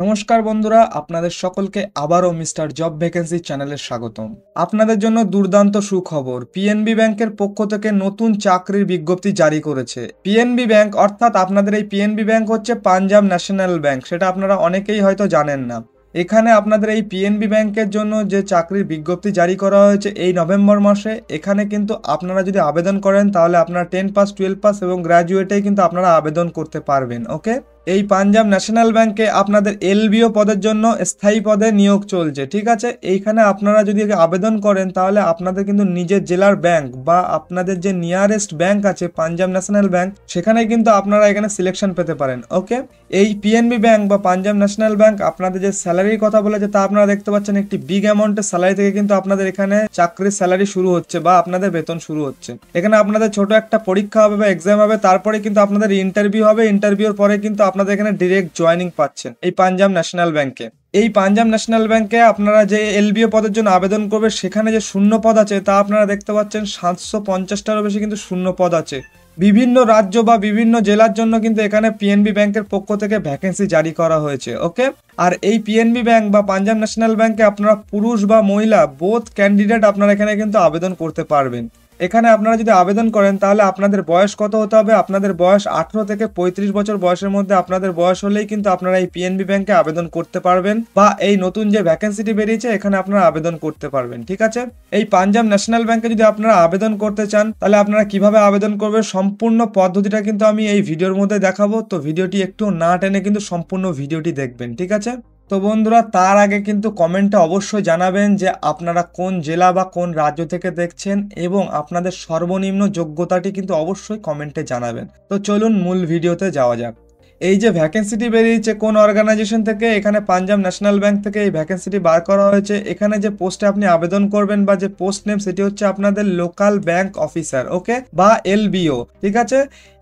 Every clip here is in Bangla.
নমস্কার বন্ধুরা, আপনাদের সকলকে আবারও মিস্টার জব ভ্যাকেন্সি চ্যানেলে স্বাগতম। আপনাদের জন্য দুর্দান্ত সুখবর, পিএনবি ব্যাংকের পক্ষ থেকে নতুন চাকরির বিজ্ঞপ্তি জারি করেছে। পিএনবি ব্যাংক অর্থাৎ আপনাদের এই পিএনবি ব্যাংক হচ্ছে পাঞ্জাব ন্যাশনাল ব্যাংক, সেটা আপনারা অনেকেই হয়তো জানেন না। এখানে আপনাদের এই পিএনবি ব্যাংকের জন্য যে চাকরির বিজ্ঞপ্তি জারি করা হয়েছে এই নভেম্বর মাসে, এখানে কিন্তু আপনারা যদি আবেদন করেন তাহলে আপনারা 10 পাস, 12 পাস এবং গ্র্যাজুয়েটেই কিন্তু আপনারা আবেদন করতে পারবেন। ওকে, এই পাঞ্জাব ন্যাশনাল ব্যাংকে আপনাদের এলবিও পদের জন্য স্থায়ী পদে নিয়োগ চলছে। ঠিক আছে, এইখানে আপনারা যদি আবেদন করেন তাহলে আপনাদের কিন্তু নিজের জেলার ব্যাংক বা আপনাদের যে নিয়ারেস্ট ব্যাংক আছে পাঞ্জাব ন্যাশনাল ব্যাংক, সেখানে কিন্তু আপনারা এখানে সিলেকশন পেতে পারেন। ওকে, এই পিএনবি ব্যাংক বা পাঞ্জাব ন্যাশনাল ব্যাংক আপনাদের যে স্যালারির কথা বলেছে তা আপনারা দেখতে পাচ্ছেন, একটি বিগ অ্যামাউন্টের স্যালারি থেকে কিন্তু আপনাদের এখানে চাকরির স্যালারি শুরু হচ্ছে বা আপনাদের বেতন শুরু হচ্ছে। এখানে আপনাদের ছোট একটা পরীক্ষা হবে বা এক্সাম হবে, তারপরে কিন্তু আপনাদের ইন্টারভিউ হবে। ইন্টারভিউর পরে কিন্তু আপনাদের এখানে ডিরেক্ট জয়েনিং পাচ্ছেন এই পাঞ্জাব ন্যাশনাল ব্যাংকে। এই পাঞ্জাব ন্যাশনাল ব্যাংকে আপনারা যে এলবিও পদের জন্য আবেদন করবে, সেখানে যে শূন্য পদ আছে তা আপনারা দেখতে পাচ্ছেন 750টারও বেশি কিন্তু শূন্য পদ আছে। বিভিন্ন রাজ্য বা বিভিন্ন জেলার জন্য কিন্তু এখানে পিএনবি ব্যাংকের পক্ষ থেকে ভ্যাকেন্সি জারি করা হয়েছে। ওকে, আর এই পিএনবি ব্যাংক বা পাঞ্জাব ন্যাশনাল ব্যাংকে আপনারা পুরুষ বা মহিলা বোথ ক্যান্ডিডেট আপনারা এখানে কিন্তু আবেদন করতে পারবেন। এখানে আপনারা যদি আবেদন করেন তাহলে আপনাদের বয়স কত হতে হবে? আপনাদের বয়স 18 থেকে 35 বছর বয়সের মধ্যে আপনাদের বয়স হলেই কিন্তু আপনারা এই পিএনবি ব্যাংকে আবেদন করতে পারবেন বা এই নতুন যে ভ্যাকেন্সিটি বেরিয়েছে এখানে আপনারা আবেদন করতে পারবেন। ঠিক আছে, এই পাঞ্জাব ন্যাশনাল ব্যাংকে যদি আপনারা আবেদন করতে চান তাহলে আপনারা কিভাবে আবেদন করবেন সম্পূর্ণ পদ্ধতিটা কিন্তু আমি এই ভিডিওর মধ্যে দেখাবো। তো ভিডিওটি একটু না টেনে কিন্তু সম্পূর্ণ ভিডিওটি দেখবেন। ঠিক আছে, তো বন্ধুরা তার আগে কিন্তু কমেন্টে অবশ্যই জানাবেন যে আপনারা কোন জেলা বা কোন রাজ্য থেকে দেখছেন এবং আপনাদের সর্বনিম্ন যোগ্যতাটি কিন্তু অবশ্যই কমেন্টে জানাবেন। তো চলুন মূল ভিডিওতে যাওয়া যাক। এই যে ভ্যাকেন্সিটি বেরিয়েছে কোন অর্গানাইজেশন থেকে, এখানে পাঞ্জাব ন্যাশনাল ব্যাংক থেকে এই ভ্যাকেন্সিটি বার করা হয়েছে। এখানে যে পোস্টে আপনি আবেদন করবেন বা যে পোস্ট নেম সেটি হচ্ছে আপনাদের লোকাল ব্যাংক অফিসার। ওকে, বা এলবিও। ঠিক আছে,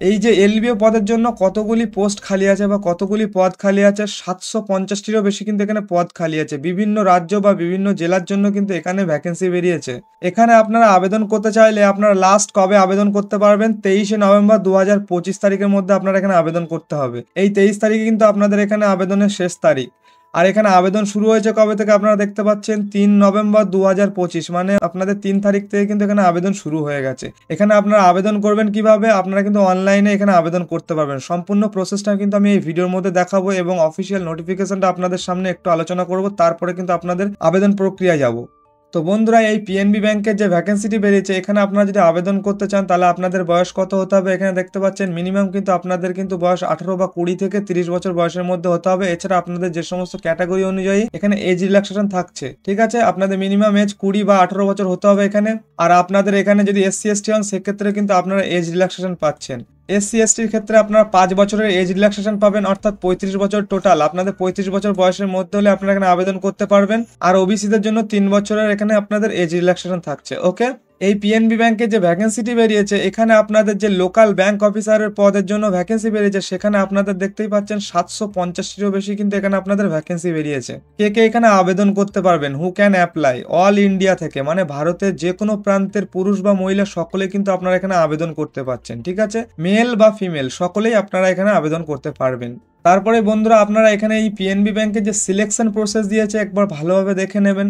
এই যে এলবিও পদের জন্য কতগুলি পোস্ট খালি আছে বা কতগুলি পদ খালি আছে, 750টিরও বেশি কিন্তু এখানে পদ খালি আছে। বিভিন্ন রাজ্য বা বিভিন্ন জেলার জন্য কিন্তু এখানে ভ্যাকেন্সি বেরিয়েছে। এখানে আপনারা আবেদন করতে চাইলে আপনারা লাস্ট কবে আবেদন করতে পারবেন? 23শে নভেম্বর 2025 তারিখের মধ্যে আপনারা এখানে আবেদন করতে হবে। এই 23 তারিখে কিন্তু আপনাদের এখানে আবেদনের শেষ তারিখ। আর এখানে আবেদন শুরু হয়েছে কবে থেকে আপনারা দেখতে পাচ্ছেন, 3 নভেম্বর 2025, মানে আপনাদের 3 তারিখ থেকে কিন্তু এখানে আবেদন শুরু হয়ে গেছে। এখানে আপনারা আবেদন করবেন কিভাবে? আপনারা কিন্তু অনলাইনে এখানে আবেদন করতে পারবেন। সম্পূর্ণ প্রসেসটা কিন্তু আমি এই ভিডিওর মধ্যে দেখাবো এবং অফিসিয়াল নোটিফিকেশনটা আপনাদের সামনে একটু আলোচনা করব, তারপরে কিন্তু আপনাদের আবেদন প্রক্রিয়ায় যাব। তো বন্ধুরা এই পিএনবি ব্যাংকের যে ভ্যাকেন্সিটি বেরিয়েছে এখানে আপনারা যদি আবেদন করতে চান তাহলে আপনাদের বয়স কত হতে হবে? এখানে দেখতে পাচ্ছেন মিনিমাম কিন্তু আপনাদের কিন্তু বয়স 18 বা 20 থেকে 30 বছর বয়সের মধ্যে হতে হবে। এছাড়া আপনাদের যে সমস্ত ক্যাটাগরি অনুযায়ী এখানে এজ রিল্যাক্সেশন থাকছে। ঠিক আছে, আপনাদের মিনিমাম এজ 20 বা 18 বছর হতে হবে এখানে। আর আপনাদের এখানে যদি এসসি এসটি হন সেক্ষেত্রে কিন্তু আপনারা এজ রিল্যাক্সেশন পাচ্ছেন। এসসি এসটির ক্ষেত্রে আপনারা 5 বছরের এজ রিল্যাক্সেশন পাবেন, অর্থাৎ 35 বছর টোটাল। আপনাদের 35 বছর বয়সের মধ্যে হলে আপনারা এখানে আবেদন করতে পারবেন। আর ওবিসিদের জন্য 3 বছরের এখানে আপনাদের এজ রিল্যাক্সেশন থাকছে। ওকে, এই পিএনবি ব্যাংকের যে ভ্যাকেন্সিটি বেরিয়েছে এখানে আপনাদের যে লোকাল ব্যাংক অফিসারের পদের জন্য ভ্যাকেন্সি বেরিয়েছে, সেখানে আপনাদের দেখতেই পাচ্ছেন 750টিরও বেশি কিন্তু এখানে আপনাদের ভ্যাকেন্সি বেরিয়েছে। কে কে এখানে আবেদন করতে পারবেন? Who can apply? All India থেকে, মানে ভারতের যে কোনো প্রান্তের পুরুষ বা মহিলা সকলে কিন্তু আপনারা এখানে আবেদন করতে পারছেন। ঠিক আছে, মেল বা ফিমেল সকলেই আপনারা এখানে আবেদন করতে পারবেন। তারপরে বন্ধুরা আপনারা এখানে এই পিএনবি ব্যাংকের যে সিলেকশন প্রসেস দিয়েছে একবার ভালোভাবে দেখে নেবেন।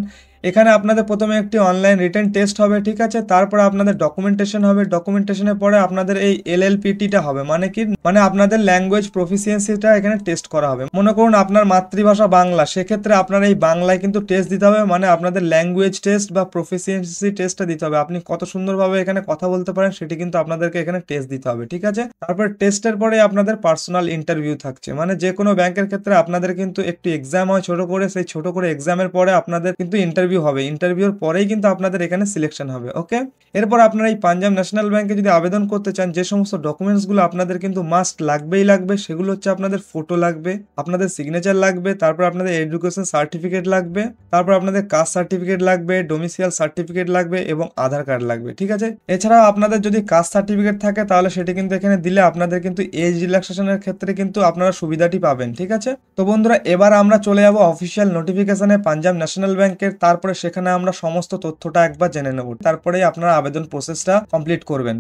এখানে আপনাদের প্রথমে একটি অনলাইন রিটেন টেস্ট হবে। ঠিক আছে, তারপরে আপনাদের ডকুমেন্টেশন হবে। ডকুমেন্টেশনের পরে আপনাদের এই এলএলপিটিটা হবে, মানে কি, মানে আপনাদের ল্যাঙ্গুয়েজ প্রফিসিয়েন্সিটা এখানে টেস্ট করা হবে। মনে করুন আপনার মাতৃভাষা বাংলা, সেক্ষেত্রে আপনার এই বাংলায় কিন্তু টেস্ট দিতে হবে, মানে আপনাদের ল্যাঙ্গুয়েজ টেস্ট বা প্রফিসিয়েন্সি টেস্টটা দিতে হবে। আপনি কত সুন্দরভাবে এখানে কথা বলতে পারেন সেটি কিন্তু আপনাদেরকে এখানে টেস্ট দিতে হবে। ঠিক আছে, তারপর টেস্টের পরে আপনাদের পার্সোনাল ইন্টারভিউ থাকছে, মানে যে কোনো ব্যাংকের ক্ষেত্রে আপনাদের কিন্তু একটি এক্সাম হয় ছোট করে, সেই ছোট করে এক্সামের পরে আপনাদের কিন্তু ইন্টারভিউ হবে। ইন্টারভিউর পরেই কিন্তু আপনাদের এখানে সিলেকশন হবে। ওকে, এরপর আপনারা এই পাঞ্জাব ন্যাশনাল ব্যাংকে যদি আবেদন করতে চান যে সমস্ত ডকুমেন্টসগুলো আপনাদের কিন্তু মাস্ট লাগবেই লাগবে, সেগুলো হচ্ছে আপনাদের ফটো লাগবে, আপনাদের সিগনেচার লাগবে, তারপর আপনাদের এডুকেশন সার্টিফিকেট লাগবে, তারপর আপনাদের কাস্ট সার্টিফিকেট লাগবে, ডোমিসিয়াল সার্টিফিকেট লাগবে এবং আধার কার্ড লাগবে। ঠিক আছে, এছাড়াও আপনাদের যদি কাস্ট সার্টিফিকেট থাকে তাহলে সেটি কিন্তু এখানে দিলে আপনাদের কিন্তু এজ রিল্যাক্সেশনের ক্ষেত্রে কিন্তু আপনারা সুবিধাটি পাবেন। ঠিক আছে, তো বন্ধুরা এবার আমরা চলে যাব অফিসিয়াল নোটিফিকেশনে পাঞ্জাব ন্যাশনাল ব্যাংকের। তারপরে সেখানে আমরা সমস্ত তথ্যটা একবার জেনে নেব, তারপরেই আপনারা আবেদন প্রসেসটা কমপ্লিট করবেন।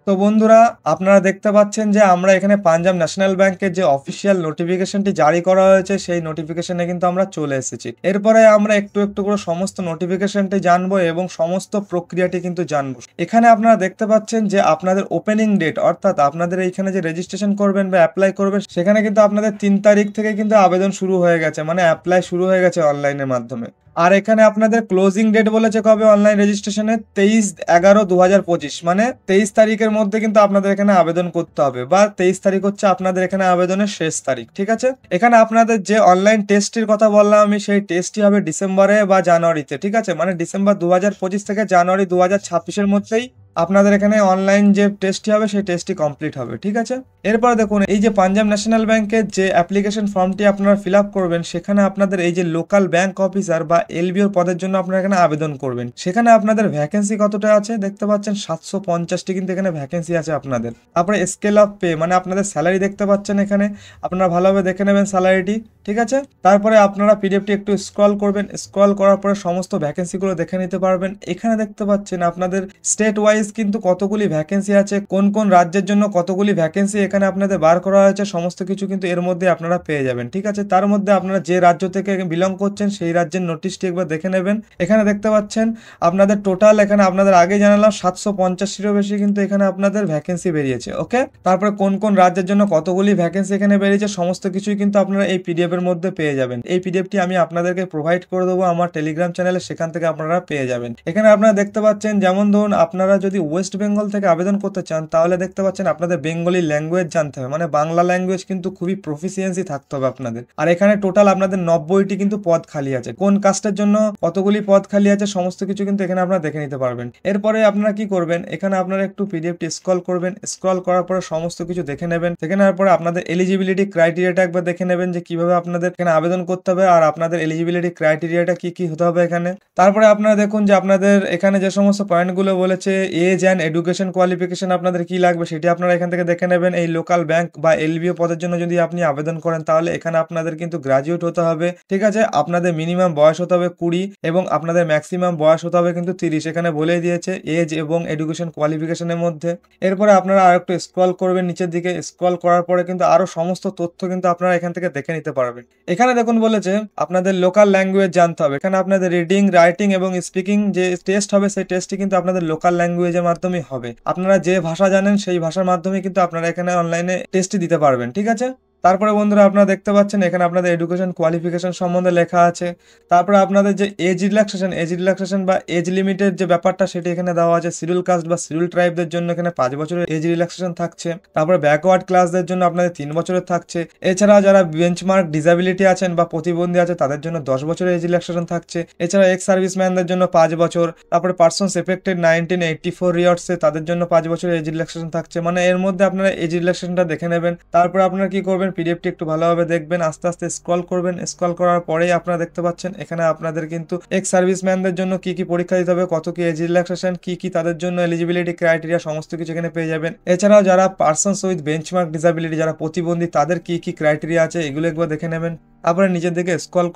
তো বন্ধুরা, আপনারা দেখতে পাচ্ছেন যে আমরা এখানে পাঞ্জাব ন্যাশনাল ব্যাংকের যে অফিসিয়াল নোটিফিকেশনটি জারি করা হয়েছে সেই নোটিফিকেশনে কিন্তু আমরা চলে এসেছি। এরপরে আমরা একটু একটু করে সমস্ত নোটিফিকেশনটি জানবো এবং সমস্ত প্রক্রিয়াটি কিন্তু জানবো। এখানে আপনারা দেখতে পাচ্ছেন যে আপনাদের ওপেনিং ডেট, অর্থাৎ আপনাদের এইখানে যে রেজিস্ট্রেশন করবেন বা অ্যাপ্লাই করবেন, সেখানে কিন্তু আপনাদের 3 তারিখ থেকে কিন্তু আবেদন শুরু হয়ে গেছে, মানে অ্যাপ্লাই শুরু হয়ে গেছে অনলাইনের মাধ্যমে। আর এখানে আপনাদের ক্লোজিং ডেট বলেছে কবে অনলাইন রেজিস্ট্রেশনে, 23/11/2025, মানে 23 তারিখের মধ্যে কিন্তু আপনাদের এখানে আবেদন করতে হবে, বা 23 তারিখ হচ্ছে আপনাদের এখানে আবেদনের শেষ তারিখ। ঠিক আছে, এখানে আপনাদের যে অনলাইন টেস্টটির কথা বললাম আমি, সেই টেস্টটি হবে ডিসেম্বরে বা জানুয়ারিতে। ঠিক আছে, মানে ডিসেম্বর 2025 থেকে জানুয়ারি 2026-এর মধ্যেই আপনাদের এখানে অনলাইন যে টেস্টটি হবে সেই টেস্টটি কমপ্লিট হবে। ঠিক আছে, এরপরে দেখুন এই যে পাঞ্জাব ন্যাশনাল ব্যাংকের যে অ্যাপ্লিকেশন ফর্মটি আপনারা ফিল আপ করবেন, সেখানে আপনাদের এই যে লোকাল ব্যাংক অফিসার বা এলবিওর পদের জন্য আপনারা এখানে আবেদন করবেন। সেখানে আপনাদের ভ্যাকেন্সি কতটা আছে দেখতে পাচ্ছেন, 750টি কিন্তু এখানে ভ্যাকেন্সি আছে আপনাদের। তারপরে স্কেল অফ পে, মানে আপনাদের স্যালারি দেখতে পাচ্ছেন এখানে, আপনারা ভালোভাবে দেখে নেবেন স্যালারিটি। ঠিক আছে, তারপরে আপনারা পিডিএফটি একটু স্ক্রল করবেন, স্ক্রল করার পরে সমস্ত ভ্যাকেন্সিগুলো দেখে নিতে পারবেন। এখানে দেখতে পাচ্ছেন আপনাদের স্টেট ওয়াইজ কিন্তু কতগুলি ভ্যাকেন্সি আছে, কোন কোন রাজ্যের জন্য কতগুলি ভ্যাকেন্সি এখানে আপনাদের বার করা হয়েছে, সমস্ত কিছু কিন্তু এর মধ্যে আপনারা পেয়ে যাবেন। ঠিক আছে, তার মধ্যে আপনারা যে রাজ্য থেকে বিলং করছেন সেই রাজ্যের নোটিশটি একবার দেখে নেবেন। এখানে দেখতে পাচ্ছেন আপনাদের টোটাল, এখানে আপনাদের আগে জানালাম 750টিরও বেশি কিন্তু এখানে আপনাদের ভ্যাকেন্সি বেরিয়েছে। ওকে, তারপরে কোন কোন রাজ্যের জন্য কতগুলি ভ্যাকেন্সি এখানে বেরিয়েছে সমস্ত কিছুই কিন্তু আপনারা এই পিডিএফ এর মধ্যে পেয়ে যাবেন। এই পিডিএফটি আমি আপনাদেরকে প্রোভাইড করে দেবো আমার টেলিগ্রাম চ্যানেলে, সেখান থেকে আপনারা পেয়ে যাবেন। এখানে আপনারা দেখতে পাচ্ছেন, যেমন ধরুন আপনারা যদি ওয়েস্ট বেঙ্গল থেকে আবেদন করতে চান, তাহলে দেখতে পাচ্ছেন আপনাদের বেঙ্গলি ল্যাঙ্গুয়েজ জানতে হবে, মানে বাংলা ল্যাঙ্গুয়েজ কিন্তু খুবই প্রফিসিয়েন্সি থাকতে হবে আপনাদের। আর এখানে টোটাল আপনাদের 90টি কিন্তু পদ খালি আছে। কোন কাস্টের জন্য কতগুলি পদ খালি আছে সমস্ত কিছু কিন্তু এখানে আপনারা দেখে নিতে পারবেন। এরপরে আপনারা কি করবেন, এখানে আপনারা একটু পিডিএফটি স্ক্রল করবেন, স্ক্রল করার পরে সমস্ত কিছু দেখে নেবেন। দেখে নেওয়ার পরে আপনাদের এলিজিবিলিটি ক্রাইটেরিয়াটা একবার দেখে নেবেন যে কিভাবে আপনাদের এখানে আবেদন করতে হবে, আর আপনাদের এলিজিবিলিটি ক্রাইটেরিয়াটা কি কি হতে হবে এখানে। তারপরে আপনারা দেখুন যে আপনাদের এখানে যে সমস্ত পয়েন্টগুলো বলেছে, এজ অ্যান্ড এডুকেশন কোয়ালিফিকেশন আপনাদের কি লাগবে সেটি আপনারা এখান থেকে দেখে নেবেন। এই লোকাল ব্যাংক বা এলবিও পদের জন্য যদি আপনি আবেদন করেন, তাহলে এখানে আপনাদের কিন্তু গ্রাজুয়েট হতে হবে। ঠিক আছে, আপনাদের মিনিমাম বয়স হতে হবে 20 এবং আপনাদের ম্যাক্সিমাম বয়স হতে হবে কিন্তু 30, এখানে বলে দিয়েছে এজ এবং এডুকেশন কোয়ালিফিকেশনের মধ্যে। এরপরে আপনারা আর একটু স্ক্রল করবেন নিচের দিকে, স্ক্রল করার পরে কিন্তু আরো সমস্ত তথ্য কিন্তু আপনারা এখান থেকে দেখে নিতে পারবেন। এখানে দেখুন বলেছে আপনাদের লোকাল ল্যাঙ্গুয়েজ জানতে হবে। এখানে আপনাদের রিডিং, রাইটিং এবং স্পিকিং যে টেস্ট হবে সেই টেস্টটি কিন্তু আপনাদের লোকাল ল্যাঙ্গুয়েজের মাধ্যমে হবে। আপনারা যে ভাষা জানেন সেই ভাষার মাধ্যমে কিন্তু আপনারা এখানে অনলাইনে টেস্টটি দিতে পারবেন। ঠিক আছে, তারপরে বন্ধুরা আপনারা দেখতে পাচ্ছেন এখানে আপনাদের এডুকেশন কোয়ালিফিকেশন সম্বন্ধে লেখা আছে। তারপরে আপনাদের যে এজ রিল্যাক্সেশন বা এজ লিমিটের যে ব্যাপারটা সেটি এখানে দেওয়া আছে। শিডিউল কাস্ট বা শিডিউল ট্রাইবদের জন্য এখানে 5 বছরের এজ রিল্যাক্সেশন থাকছে। তারপরে ব্যাকওয়ার্ড ক্লাসদের জন্য আপনাদের 3 বছরের থাকছে। এছাড়া যারা বেঞ্চমার্ক ডিসাবিলিটি আছেন বা প্রতিবন্ধী আছে তাদের জন্য 10 বছরের এজ রিল্যাক্সেশন থাকছে। এছাড়া এক্স সার্ভিসম্যানদের জন্য 5 বছর। তারপরে পার্সনস এফেক্টেড 1984 ইয়ার্সে তাদের জন্য 5 বছরের এজ রিল্যাক্সেশন থাকছে। মানে এর মধ্যে আপনারা এজ রিল্যাক্সেশনটা দেখে নেবেন। তারপরে আপনারা কি করবেন, পিডিএফটি একটু ভালোভাবে দেখবেন, আস্তে আস্তে স্ক্রল করবেন। স্ক্রল করার পরেই আপনারা দেখতে পাচ্ছেন এখানে আপনাদের কিন্তু এক্স সার্ভিসম্যানদের জন্য কি কি পরীক্ষা দিতে হবে, কত কি এজ রিল্যাক্সেশন, কি কি তাদের জন্য এলিজিবিলিটি ক্রাইটেরিয়া সমস্ত কিছু এখানে পেয়ে যাবেন। এছাড়াও যারা পার্সনস উইথ বেঞ্চমার্ক ডিসাবিলিটি, যারা প্রতিবন্ধী, তাদের কি কি ক্রাইটেরিয়া আছে এগুলো একবার দেখে নেবেন। তারপরে নিচের দিকে স্ক্রল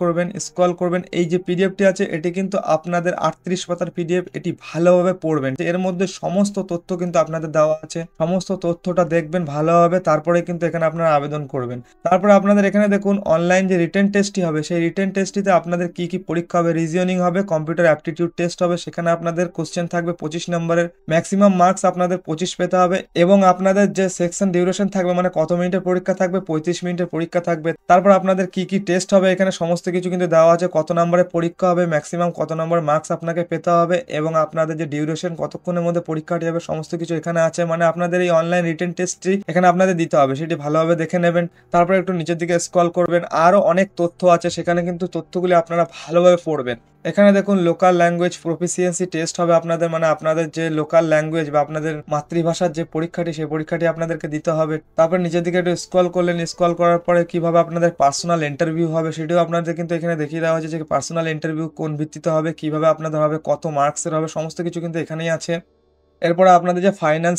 করবেন। এই যে পিডিএফটি আছে এটি কিন্তু আপনাদের 38 পাতার পিডিএফ, এটি ভালোভাবে পড়বেন। এর মধ্যে সমস্ত তথ্য কিন্তু আপনাদের দেওয়া আছে, সমস্ত তথ্যটা দেখবেন ভালোভাবে, তারপরে কিন্তু এখানে আপনারা আবেদন করবেন। তারপরে আপনাদের এখানে দেখুন অনলাইন যে রিটেন টেস্টটি হবে, সেই রিটেন টেস্টটিতে আপনাদের কি কি পরীক্ষা হবে, রিজনিং হবে, কম্পিউটার অ্যাপটিটিউড টেস্ট হবে। সেখানে আপনাদের কোশ্চেন থাকবে 25 নম্বরের, ম্যাক্সিমাম মার্কস আপনাদের 25 পেতে হবে এবং আপনাদের যে সেকশন ডিউরেশন থাকবে, মানে কত মিনিটের পরীক্ষা থাকবে, 35 মিনিটের পরীক্ষা থাকবে। তারপর আপনাদের কি কি টেস্ট হবে এখানে সমস্ত কিছু কিন্তু দেওয়া আছে, কত নম্বরের পরীক্ষা হবে, ম্যাক্সিমাম কত নম্বর মার্কস আপনাকে পেতে হবে এবং আপনাদের যে ডিউরেশন কতক্ষণের মধ্যে পরীক্ষাটি হবে সমস্ত কিছু এখানে আছে। মানে আপনাদের এই অনলাইন রিটেন টেস্টটি এখানে আপনাদের দিতে হবে, সেটি ভালোভাবে দেখে নেবেন। তারপর একটু নিচের দিকে স্ক্রল করবেন, আরো অনেক তথ্য আছে সেখানে, কিন্তু তথ্যগুলি আপনারা ভালোভাবে পড়বেন। এখানে দেখুন লোকাল ল্যাঙ্গুয়েজ প্রফিসিয়েন্সি টেস্ট হবে আপনাদের, মানে আপনাদের যে লোকাল ল্যাঙ্গুয়েজ বা আপনাদের মাতৃভাষার যে পরীক্ষাটি সেই পরীক্ষাটি আপনাদেরকে দিতে হবে। তারপর নিচের দিকে একটু স্ক্রল করলেন, স্ক্রল করার পরে কিভাবে আপনাদের পার্সোনাল ইন্টারভিউ হবে সেটিও আপনাদের কিন্তু এখানে দেখিয়ে দেওয়া হয়েছে যে পার্সোনাল ইন্টারভিউ কোন ভিত্তিতে হবে, কিভাবে আপনাদের হবে, কত মার্কসের হবে, সমস্ত কিছু কিন্তু এখানেই আছে। এরপরে আপনাদের যে ফাইনাল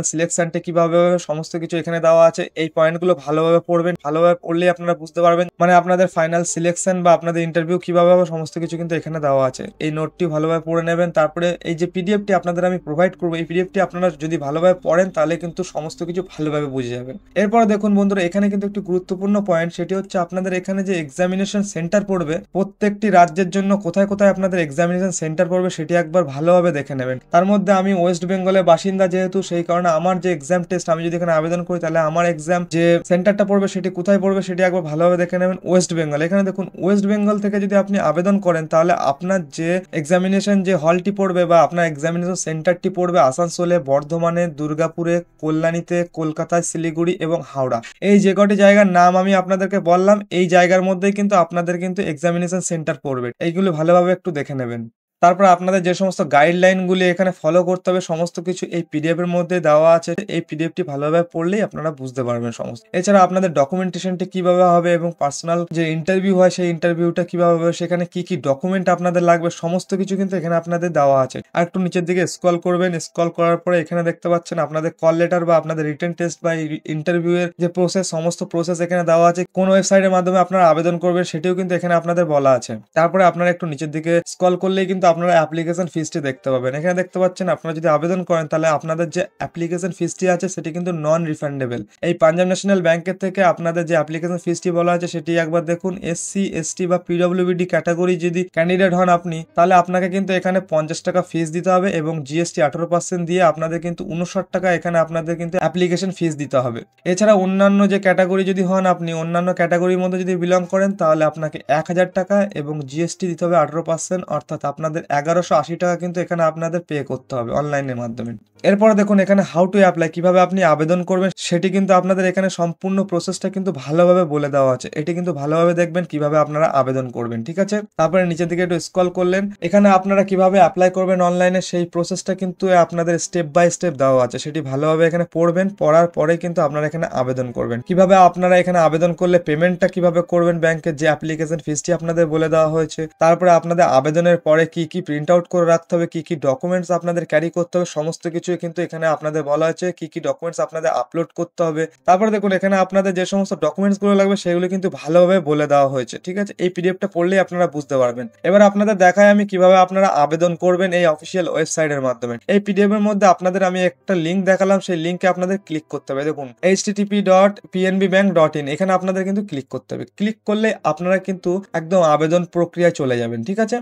সিলেকশনটা কিভাবে হবে সমস্ত কিছু এখানে দেওয়া আছে। এই পয়েন্টগুলো ভালোভাবে পড়বেন, ভালোভাবে পড়লেই আপনারা বুঝতে পারবেন মানে আপনাদের ফাইনাল সিলেকশন বা আপনাদের ইন্টারভিউ কিভাবে হবে সমস্ত কিছু কিন্তু এখানে দেওয়া আছে। এই নোটটি ভালোভাবে পড়ে নেবেন। তারপরে এই যে পিডিএফটি আপনাদের আমি প্রোভাইড করবো, এই পিডিএফটি আপনারা যদি ভালোভাবে পড়েন তাহলে কিন্তু সমস্ত কিছু ভালোভাবে বুঝে যাবেন। এরপরে দেখুন বন্ধুরা, এখানে কিন্তু একটি গুরুত্বপূর্ণ পয়েন্ট, সেটি হচ্ছে আপনাদের এখানে যে এক্সামিনেশন সেন্টার পড়বে, প্রত্যেকটি রাজ্যের জন্য কোথায় কোথায় আপনাদের এক্সামিনেশন সেন্টার পড়বে সেটি একবার ভালোভাবে দেখে নেবেন। তার মধ্যে আমি ওয়েস্ট বেঙ্গলের বাসিন্দা যেহেতু, সেই কারণে আমার যে এক্সাম টেস্ট আমি যদি এখানে আবেদন করি তাহলে আমার এক্সাম যে সেন্টারটা পড়বে সেটি কোথায় পড়বে সেটি একবার ভালোভাবে দেখে নেবেন। ওয়েস্ট বেঙ্গল, এখানে দেখুন ওয়েস্ট বেঙ্গল থেকে যদি আপনি আবেদন করেন তাহলে আপনার যে এক্সামিনেশন যে হলটি পড়বে বা আপনার এক্সামিনেশন সেন্টারটি পড়বে আসানসোলে, বর্ধমানে, দুর্গাপুরে, কল্যাণীতে, কলকাতায়, শিলিগুড়ি এবং হাওড়া। এই যে কটি জায়গার নাম আমি আপনাদেরকে বললাম, এই জায়গার মধ্যেই কিন্তু আপনাদের কিন্তু এক্সামিনেশন সেন্টার পড়বে। এইগুলো ভালোভাবে একটু দেখে নেবেন। তারপর আপনাদের যে সমস্ত গাইডলাইনগুলি এখানে ফলো করতে হবে সমস্ত কিছু এই পিডিএফ এর মধ্যে দেওয়া আছে। এই পিডিএফটি ভালোভাবে পড়লেই আপনারা বুঝতে পারবেন সমস্ত। এছাড়া আপনাদের ডকুমেন্টেশনটি কিভাবে হবে এবং পার্সোনাল যে ইন্টারভিউ হয় সেই ইন্টারভিউটা কিভাবে হবে, সেখানে কি কি ডকুমেন্ট আপনাদের লাগবে সমস্ত কিছু কিন্তু এখানে আপনাদের দেওয়া আছে। আর একটু নিচের দিকে স্ক্রল করবেন, স্ক্রল করার পরে এখানে দেখতে পাচ্ছেন আপনাদের কল লেটার বা আপনাদের রিটেন টেস্ট বা ইন্টারভিউ এর যে প্রসেস সমস্ত প্রসেস এখানে দেওয়া আছে। কোন ওয়েবসাইটের মাধ্যমে আপনারা আবেদন করবেন সেটিও কিন্তু এখানে আপনাদের বলা আছে। তারপরে আপনারা একটু নিচের দিকে স্ক্রল করলেই কিন্তু আপনারা অ্যাপ্লিকেশন ফিসটি দেখতে পাবেন। এখানে দেখতে পাচ্ছেন আপনারা যদি আবেদন করেন তাহলে আপনাদের যে অ্যাপ্লিকেশন ফিসটি আছে সেটি কিন্তু নন রিফান্ডেবল। এই পাঞ্জাব ন্যাশনাল ব্যাংকের থেকে আপনাদের যে অ্যাপ্লিকেশন ফিসটি বলা আছে সেটি একবার দেখুন। এসসি, এসটি বা পিডব্লিউডি ক্যাটাগরি যদি ক্যান্ডিডেট হন আপনি, তাহলে আপনাকে কিন্তু এখানে 50 টাকা ফিস দিতে হবে এবং জিএসটি 18% দিয়ে আপনাদের কিন্তু 59 টাকা এখানে আপনাদের কিন্তু অ্যাপ্লিকেশন ফিস দিতে হবে। এছাড়া অন্যান্য যে ক্যাটাগরি যদি হন আপনি, অন্যান্য ক্যাটাগরির মধ্যে যদি বিলং করেন তাহলে আপনাকে 1000 টাকা এবং জিএসটি দিতে হবে 18%, অর্থাৎ আপনাদের 1180 টাকা কিন্তু এখানে আপনাদের পে করতে হবে অনলাইনের মাধ্যমে। এরপরে দেখুন এখানে হাউ টু অ্যাপ্লাই, কিভাবে আপনি আবেদন করবেন সেটি কিন্তু আপনাদের এখানে সম্পূর্ণ প্রসেসটা কিন্তু ভালোভাবে বলে দেওয়া আছে। এটি কিন্তু ভালোভাবে দেখবেন কিভাবে আপনারা আবেদন করবেন, ঠিক আছে। তারপরে নিচের দিকে একটু স্ক্রল করলেন, এখানে আপনারা কিভাবে অ্যাপ্লাই করবেন অনলাইনে সেই প্রসেসটা কিন্তু আপনাদের স্টেপ বাই স্টেপ দেওয়া আছে। সেটি ভালোভাবে এখানে পড়বেন, পড়ার পরে কিন্তু আপনারা এখানে আবেদন করবেন। কিভাবে আপনারা এখানে আবেদন করলে পেমেন্টটা কিভাবে করবেন ব্যাংকের যে অ্যাপ্লিকেশন ফিসটি আপনাদের বলে দেওয়া হয়েছে। তারপরে আপনাদের আবেদনের পরে কি কি প্রিন্ট আউট করে রাখতে হবে, কি কি ডকুমেন্টস আপনাদের ক্যারি করতে হবে সমস্ত কিছু কিন্তু এখানে আপনাদের বলা হয়েছে। কি কি ডকুমেন্টস আপনাদের আপলোড করতে হবে। তারপরে দেখুন এখানে আপনাদের যে সমস্ত ডকুমেন্টস গুলো লাগবে সেগুলো কিন্তু ভালোভাবে বলে দেওয়া হয়েছে, ঠিক আছে। এই পিডিএফটা পড়লেই আপনারা বুঝতে পারবেন। এবার আপনাদের দেখায় আমি কিভাবে আপনারা আবেদন করবেন এই অফিসিয়াল ওয়েবসাইটের মাধ্যমে। এই পিডিএফ এর মধ্যে আপনাদের আমি একটা লিঙ্ক দেখালাম, সেই লিঙ্কে আপনাদের ক্লিক করতে হবে। দেখুন http.pnbbank.in, এখানে আপনাদের কিন্তু ক্লিক করতে হবে। ক্লিক করলে আপনারা কিন্তু একদম আবেদন প্রক্রিয়ায় চলে যাবেন, ঠিক আছে।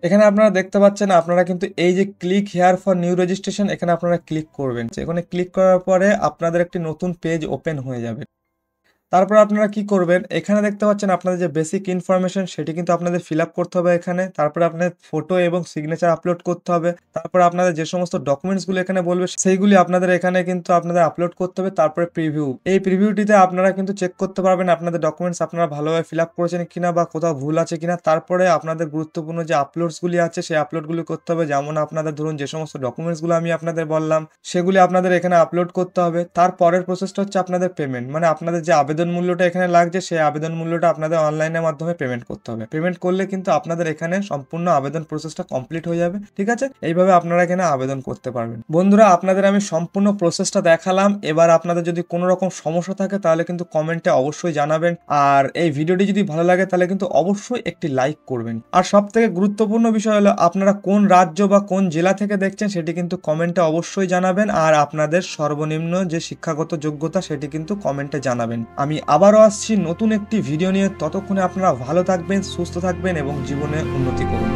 এখানে আপনারা দেখতে পাচ্ছেন আপনারা কিন্তু এই যে click here for new registration, এখানে আপনারা ক্লিক করবেন। এখানে ক্লিক করার পরে আপনাদের একটি নতুন পেজ ওপেন হয়ে যাবে। তারপর আপনারা কি করবেন, এখানে দেখতে পাচ্ছেন আপনাদের যে বেসিক ইনফরমেশন সেটি কিন্তু আপনাদের ফিল আপ করতে হবে এখানে। তারপরে আপনাদের ফটো এবং সিগনেচার আপলোড করতে হবে। তারপরে আপনাদের যে সমস্ত ডকুমেন্টসগুলো এখানে বলবে সেইগুলি আপনাদের এখানে কিন্তু আপনাদের আপলোড করতে হবে। তারপরে প্রিভিউ, এই প্রিভিউটিতে আপনারা কিন্তু চেক করতে পারবেন আপনাদের ডকুমেন্টস আপনারা ভালোভাবে ফিল আপ করেছেন কিনা বা কোথাও ভুল আছে কিনা। তারপরে আপনাদের গুরুত্বপূর্ণ যে আপলোডসগুলি আছে সেই আপলোডগুলি করতে হবে। যেমন আপনাদের ধরুন যে সমস্ত ডকুমেন্টসগুলো আমি আপনাদের বললাম সেগুলি আপনাদের এখানে আপলোড করতে হবে। তারপরের প্রসেসটা হচ্ছে আপনাদের পেমেন্ট, মানে আপনাদের যে আবেদন মূল্যটা এখানে লাগছে সেই আবেদন মূল্যটা আপনাদের অনলাইনের মাধ্যমে পেমেন্ট করতে হবে। পেমেন্ট করলে কিন্তু আপনাদের এখানে সম্পূর্ণ আবেদন প্রসেসটা কমপ্লিট হয়ে যাবে, ঠিক আছে। এইভাবে আপনারা এখানে আবেদন করতে পারবেন। বন্ধুরা আপনাদের আমি সম্পূর্ণ প্রসেসটা দেখালাম। এবার আপনাদের যদি কোনো রকম সমস্যা থাকে তাহলে কিন্তু কমেন্টে অবশ্যই জানাবেন। আর এই ভিডিওটি যদি ভালো লাগে তাহলে কিন্তু অবশ্যই একটি লাইক করবেন। আর সব থেকে গুরুত্বপূর্ণ বিষয় হলো আপনারা কোন রাজ্য বা কোন জেলা থেকে দেখছেন সেটি কিন্তু কমেন্টে অবশ্যই জানাবেন। আর আপনাদের সর্বনিম্ন যে শিক্ষাগত যোগ্যতা সেটি কিন্তু কমেন্টে জানাবেন। আমি আবারও আসছি নতুন একটি ভিডিও নিয়ে। ততক্ষণে আপনারা ভালো থাকবেন, সুস্থ থাকবেন এবং জীবনে উন্নতি করুন।